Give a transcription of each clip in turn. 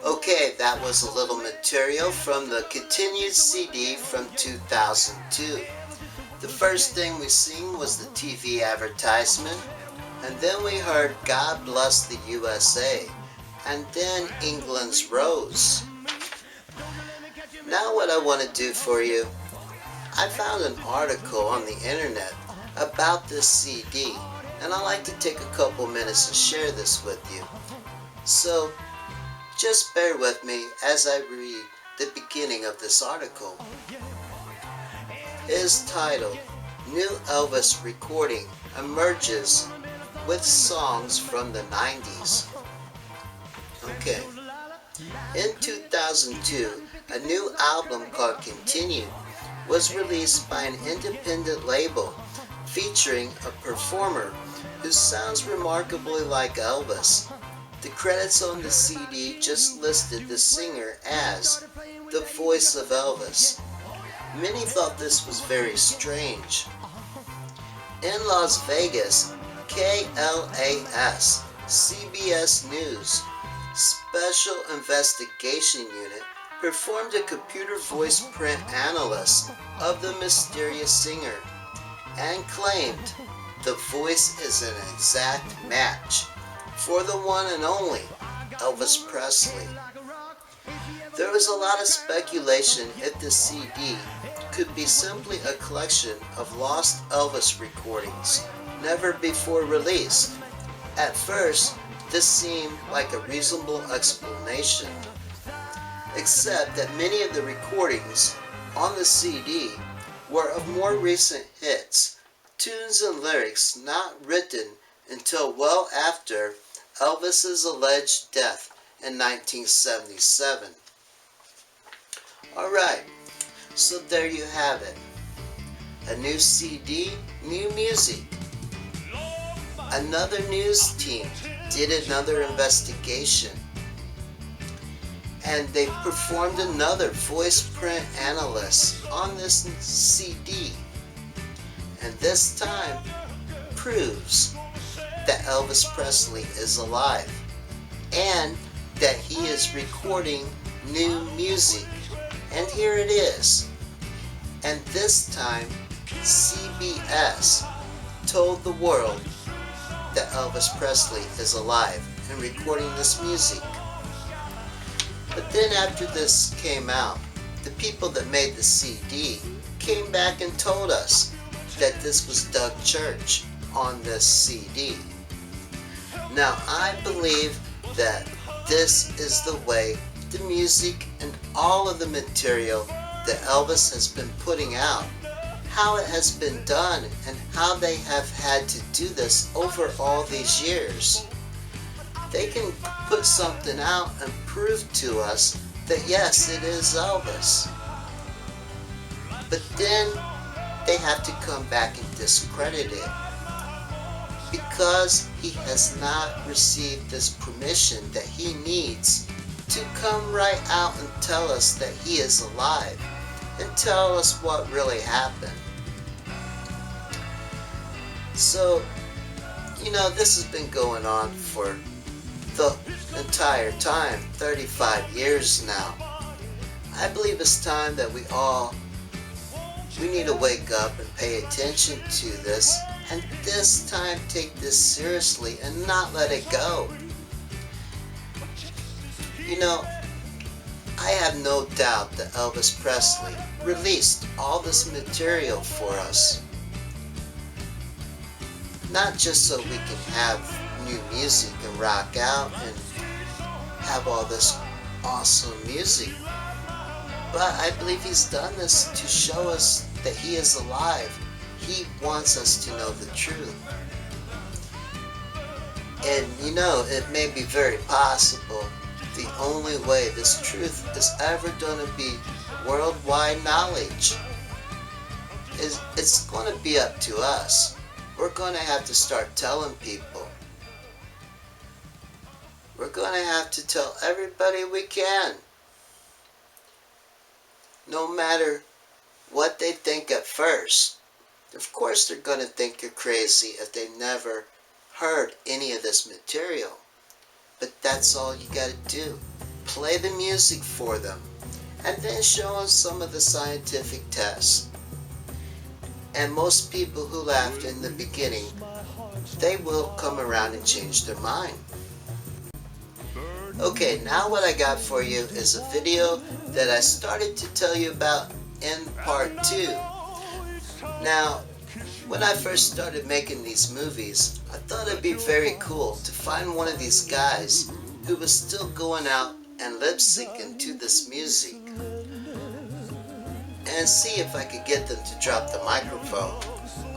Okay, that was a little material from the continued CD from 2002. The first thing we seen was the TV advertisement, and then we heard God Bless the USA, and then England's Rose. Now what I want to do for you, I found an article on the internet about this CD, and I'd like to take a couple minutes to share this with you. So, just bear with me as I read the beginning of this article. It is titled, New Elvis Recording Emerges with Songs from the 90s. Okay. In 2002, a new album called Continued was released by an independent label featuring a performer who sounds remarkably like Elvis. The credits on the CD just listed the singer as the voice of Elvis. Many thought this was very strange. In Las Vegas, KLAS, CBS News, Special Investigation Unit performed a computer voice print analysis of the mysterious singer and claimed the voice is an exact match for the one and only Elvis Presley. There was a lot of speculation if the CD could be simply a collection of lost Elvis recordings, never before released. At first, this seemed like a reasonable explanation, except that many of the recordings on the CD were of more recent hits, tunes and lyrics not written until well after Elvis's alleged death in 1977. Alright, so there you have it. A new CD, new music. Another news team did another investigation, and they performed another voice print analysis on this CD, and this time proves that Elvis Presley is alive and that he is recording new music. And here it is. And this time CBS told the world that Elvis Presley is alive and recording this music. But then after this came out, the people that made the CD came back and told us that this was Doug Church on this CD. Now I believe that this is the way the music and all of the material that Elvis has been putting out, how it has been done, and how they have had to do this over all these years. They can put something out and prove to us that yes, it is Elvis. But then they have to come back and discredit it because he has not received this permission that he needs to come right out and tell us that he is alive and tell us what really happened. So, this has been going on for the entire time, 35 years now. I believe it's time that we need to wake up and pay attention to this, and this time take this seriously and not let it go. I have no doubt that Elvis Presley released all this material for us. Not just so we can have new music and rock out and have all this awesome music, but I believe he's done this to show us that he is alive. He wants us to know the truth. And it may be very possible the only way this truth is ever going to be worldwide knowledge is it's going to be up to us. We're going to have to start telling people. We're going to have to tell everybody we can. No matter what they think at first. Of course they're going to think you're crazy if they never heard any of this material. but that's all you gotta do. Play the music for them, and then show them some of the scientific tests. And most people who laughed in the beginning, they will come around and change their mind. Okay, now what I got for you is a video that I started to tell you about in part 2. Now, when I first started making these movies, I thought it'd be very cool to find one of these guys who was still going out and lip syncing to this music, and see if I could get them to drop the microphone.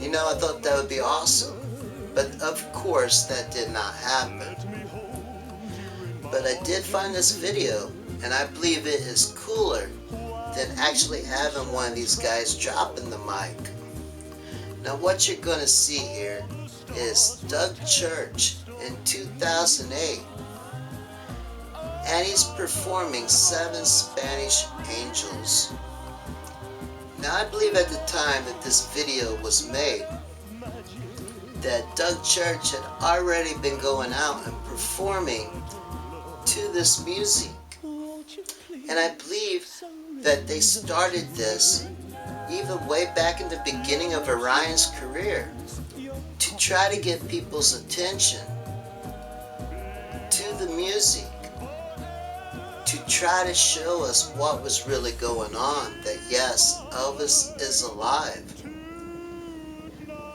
You know, I thought that would be awesome, but of course that did not happen. But I did find this video, and I believe it is cooler than actually having one of these guys dropping the mic. Now what you're going to see here is Doug Church in 2008, and he's performing 7 Spanish Angels. Now I believe at the time that this video was made, that Doug Church had already been going out and performing to this music. And I believe that they started this even way back in the beginning of Orion's career to try to get people's attention to the music, to try to show us what was really going on, that yes, Elvis is alive.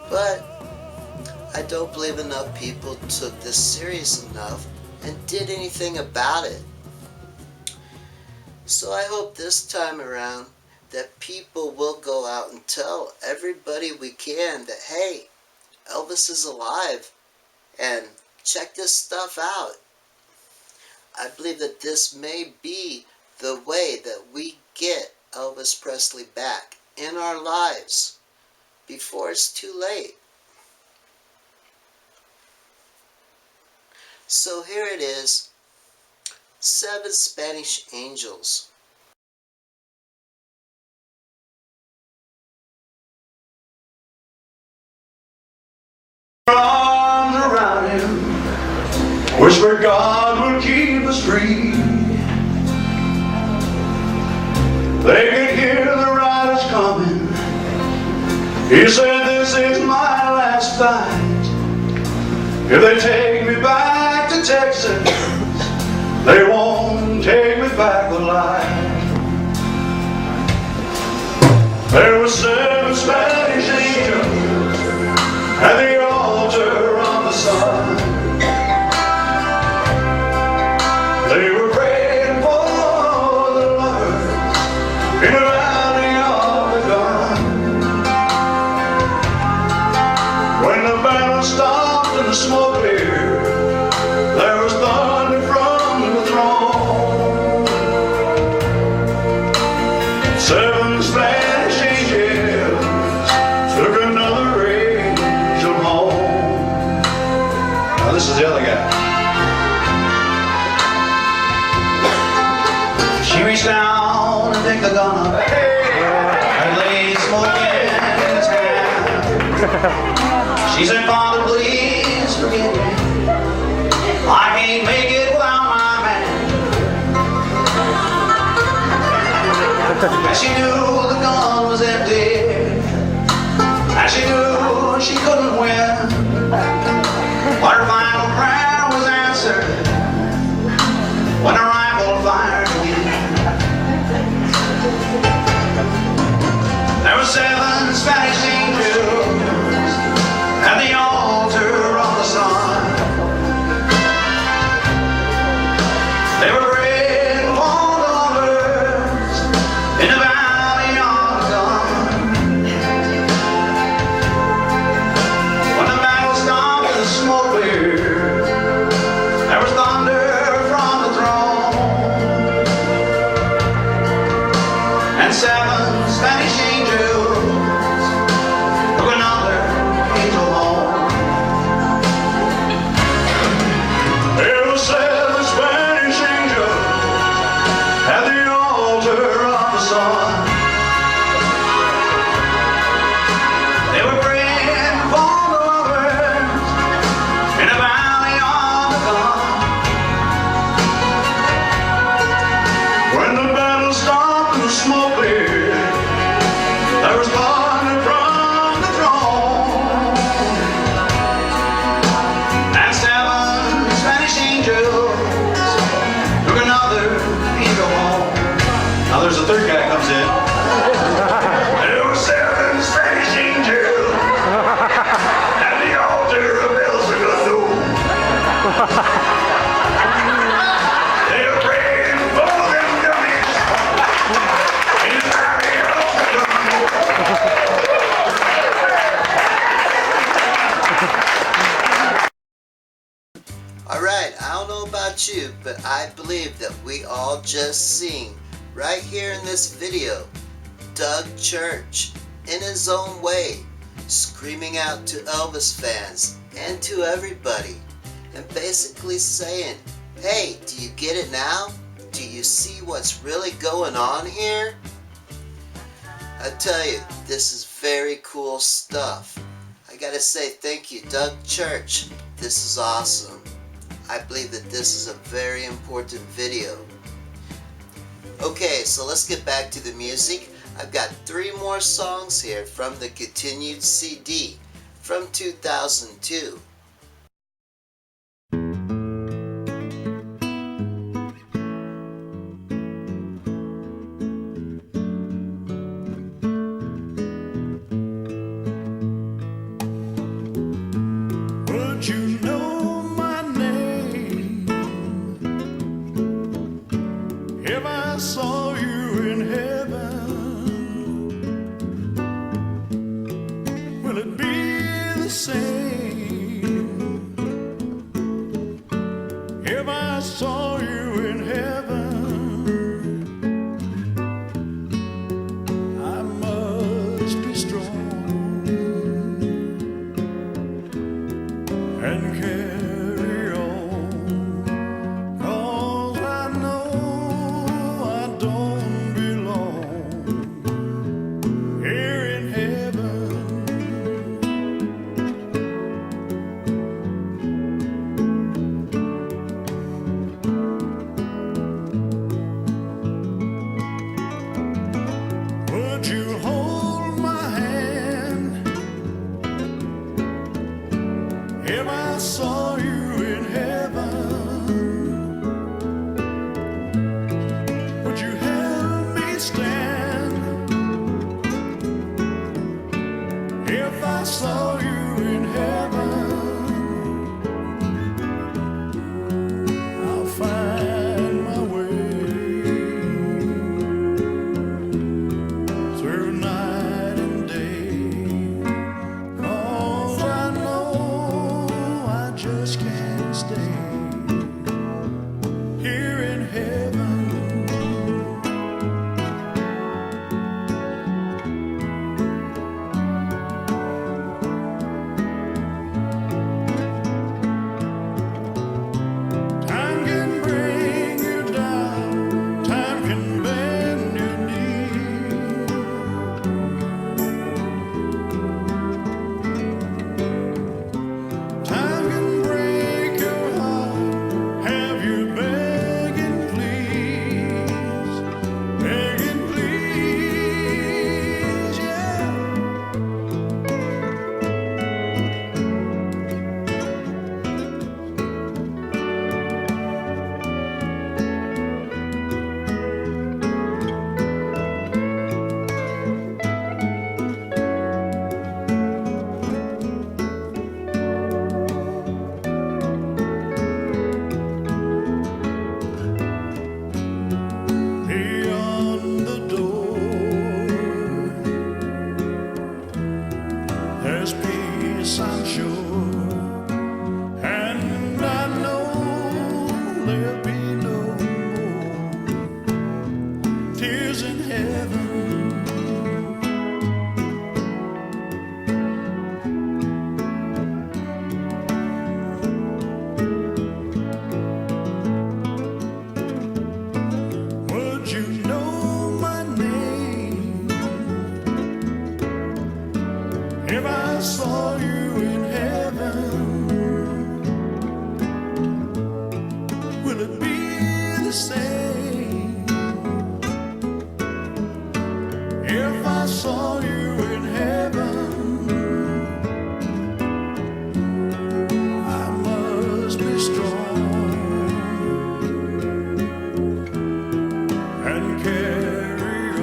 But I don't believe enough people took this serious enough and did anything about it. So I hope this time around that people will go out and tell everybody we can that, hey, Elvis is alive and check this stuff out. I believe that this may be the way that we get Elvis Presley back in our lives before it's too late. So here it is, 7 Spanish Angels. Arms around him, whisper God will keep us free. They could hear the riders coming. He said, this is my last fight. If they take me back to Texas, they won't take me back alive. There were 7 Spanish angels at the altar of the sun. They were praying for the lovers in the valley of the gun. When the battle stopped and the smoke cleared, there was thunder from the throne. 7 Spanish angels took another angel home. Now this is the other guy. She reached down and picked the gun up and lay smoking in his hand. She said, Father, please forgive me. I can't make it without my man. And she knew the gun was empty, and she knew she couldn't win. But her final prayer was answered when the rifle fired again. There were 7 Spanish angels at the altar of the sun. They were praying for the lovers in the valley of the gun. When the battle stopped and the smoke cleared, there was thunder from the throne. And 7 Spanish angels took another angel home. There were 7 Spanish angels at the altar of the sun. They were praying for the lovers in the valley of the gun. third guy comes in. Hello, seven Spanish angels. At the altar of El Segundo. They're praying for them dummies. In the valley of Alright, I don't know about you, but I believe that we all just seen right here in this video Doug Church in his own way screaming out to Elvis fans and to everybody and basically saying, hey, do you get it now? Do you see what's really going on here? I tell you, this is very cool stuff. I gotta say thank you, Doug Church. This is awesome. I believe that this is a very important video. Okay, so let's get back to the music. I've got 3 more songs here from the continued CD from 2002. Would you know my name if I saw you in heaven? Will it be the same if I saw you in heaven? I must be strong and carry on, 'cause I know I don't belong here in heaven. Would you hold my hand if I saw you in heaven? Would you help me stand if I saw you in heaven? I'll find my way through night and day, 'cause I know I just can't stay here in heaven. Time can bring you down, time can bend your knee. Time can break your heart, have you begging please, yeah. Beyond the door, there's peace, I'm sure, and I know there'll be no more tears in heaven. Would you know my name if I saw you in heaven? Will it be the same if I saw you in heaven? I must be strong and carry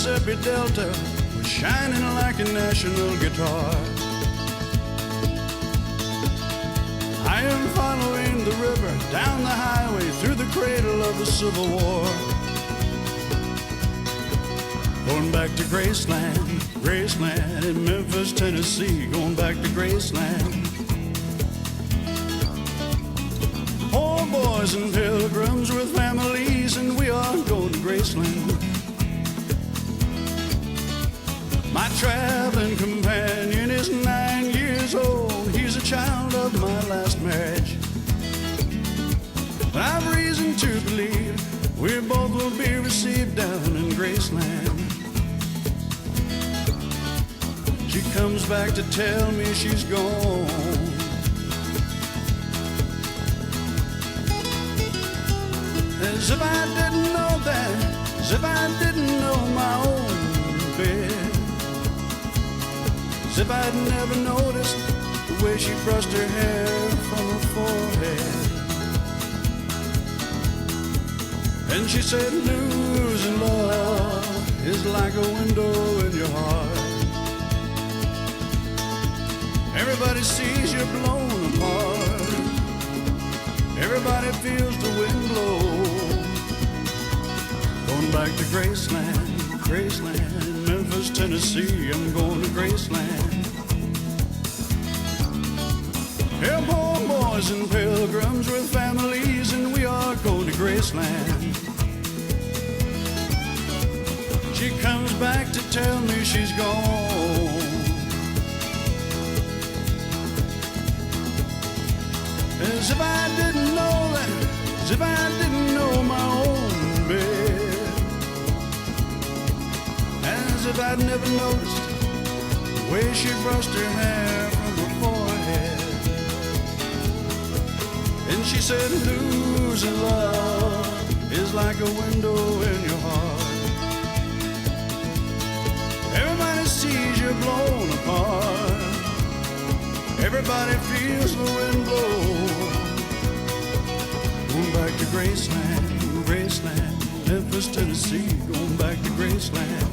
Mississippi Delta was shining like a national guitar. I am following the river down the highway through the cradle of the Civil War. Going back to Graceland, Graceland in Memphis, Tennessee. Going back to Graceland. Poor boys and pilgrims with families, and we are going to Graceland. My traveling companion is 9 years old. He's a child of my last marriage. But I've reason to believe we both will be received down in Graceland. She comes back to tell me she's gone. As if I didn't know that, as if I didn't know my own bed. As if I'd never noticed the way she brushed her hair from her forehead. And she said, losing love is like a window in your heart. Everybody sees you blown apart. Everybody feels the wind blow. Going back to Graceland, Graceland in Memphis, Tennessee. I'm going to Graceland. Here, poor boys and pilgrims with families, and we are going to Graceland. She comes back to tell me she's gone. As if I didn't know that, as if I didn't know my own bed. As if I'd never noticed the way she brushed her hair from her forehead. And she said, losing love is like a window in your heart. Everybody sees you blown apart. Everybody feels the wind blow. Going back to Graceland, Graceland, Memphis, Tennessee. Going back to Graceland.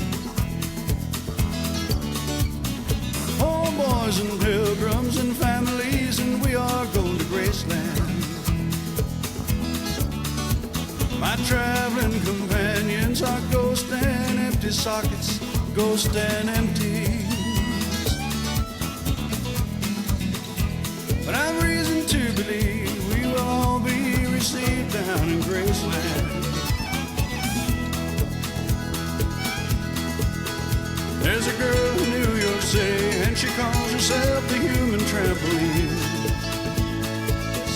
Oh, boys and pilgrims and families, and we are going to Graceland. My traveling companions are ghosts and empty sockets, ghosts and empties. But I've reason to believe we will all be received down in Graceland. There's a girl in New York City, and she calls herself the human trampoline.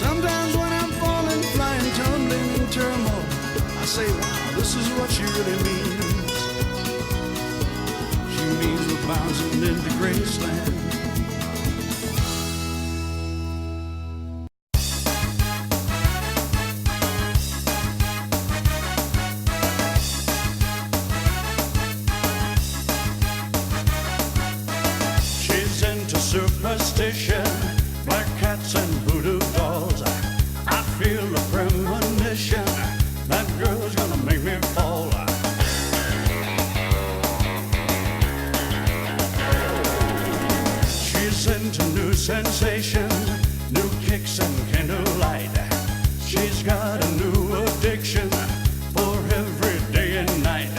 Sometimes when I'm falling, flying, tumbling in turmoil, I say, wow, this is what she really means. She means we're bouncing into Graceland. She's into superstition, black cats and voodoo dolls. I feel a premonition, that girl's gonna make me fall. She's into new sensations, new kicks and candlelight. She's got a new addiction for every day and night.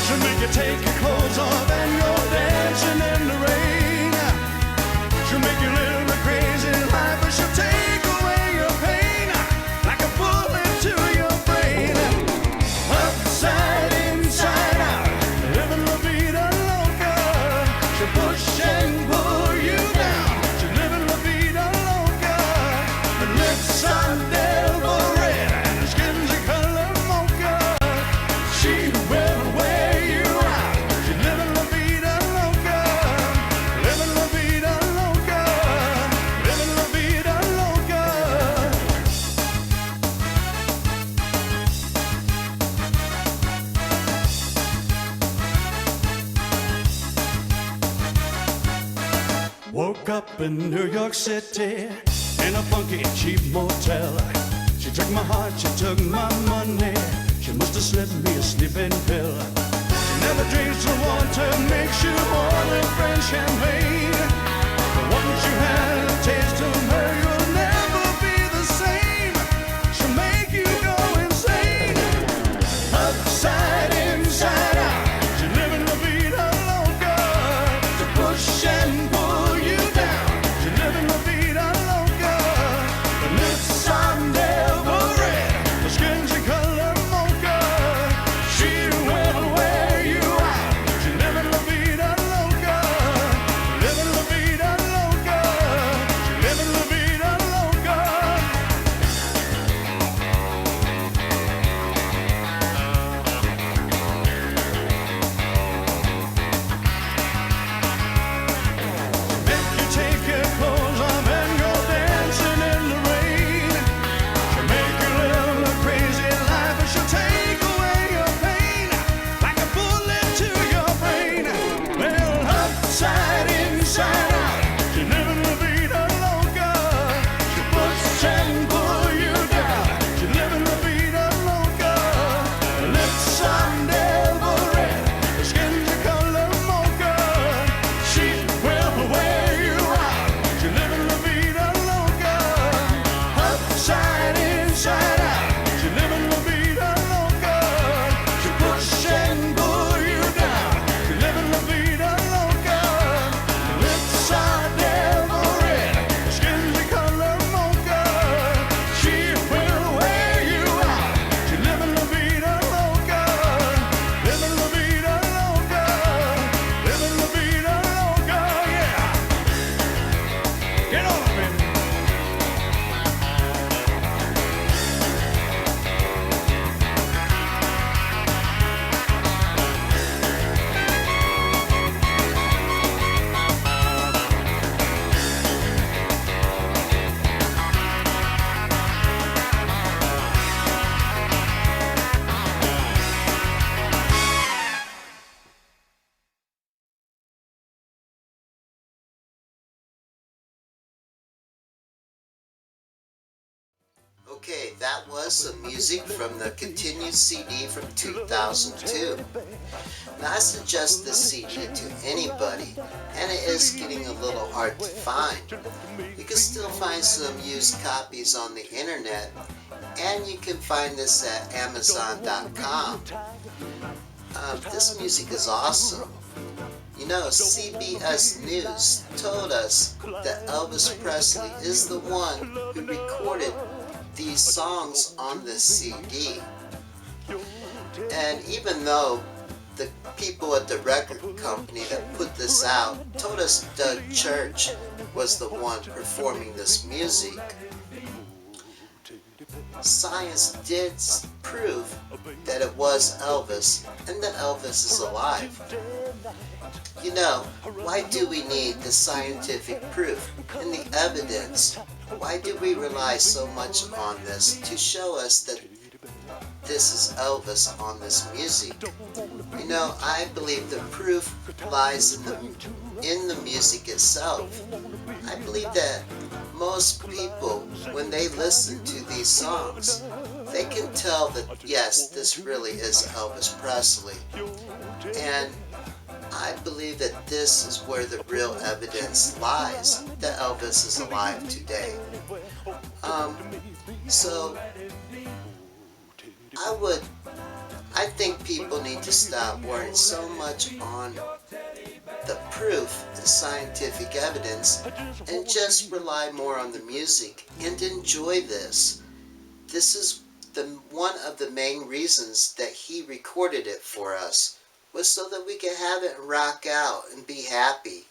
She'll make you take your clothes off and go dancing in the rain. She'll make you live a crazy life, but she'll take away your pain like a bullet to your brain. Upside, inside out, living la vida loca. She'll push and pull you down. She's living la vida loca. Her lips are devil red and her skin's a color mocha. She will wear you out. She's living la vida loca. Living la vida loca. Living la vida loca. Woke up in New York City in a funky cheap motel. She took my heart, she took my money. She must have slipped me a sleeping pill. She never drinks the water, makes you more than French champagne. But once you had a taste of her, you'll never be the same. She'll make you go insane. Upside, inside out, she's living la vida loca. To push and pull you down, she's living la vida loca. The lips are never red, the skin's a color mocha. She will wear you out. She's living la vida loca. Living la vida loca. She's living la vida loca. Make you take your clothes off and go dancing in the rain. She'll make you live a crazy life, and she'll take away your pain like a bullet to your brain. Well, upside, inside out, she's living la vida loca. She push and pull you down. She's living la vida loca. Her lips are never red, her skin's a color mocha. She will wear you out. She's living la vida loca. Upside, inside out, she's living la vida loca. She push and pull you down. She's living la vida loca. Her lips are never red, her skin's a color mocha. She will wear you out. She's living la vida loca. Living la vida loca. Living la vida loca, yeah. Get on, baby. Okay, that was some music from the continued CD from 2002. Now I suggest this CD to anybody, and it is getting a little hard to find. You can still find some used copies on the internet, and you can find this at Amazon.com. This music is awesome. You know, CBS News told us that Elvis Presley is the one who recorded these songs on this CD. And even though the people at the record company that put this out told us Doug Church was the one performing this music, science did prove that it was Elvis and that Elvis is alive. You know, why do we need the scientific proof and the evidence? Why do we rely so much on this to show us that this is Elvis on this music? You know, I believe the proof lies in the music itself. I believe that most people, when they listen to these songs, they can tell that yes, this really is Elvis Presley. And I believe that this is where the real evidence lies that Elvis is alive today. So I think people need to stop worrying so much on the proof, the scientific evidence, and just rely more on the music and enjoy this. This is one of the main reasons that he recorded it for us, was so that we could have it and rock out and be happy.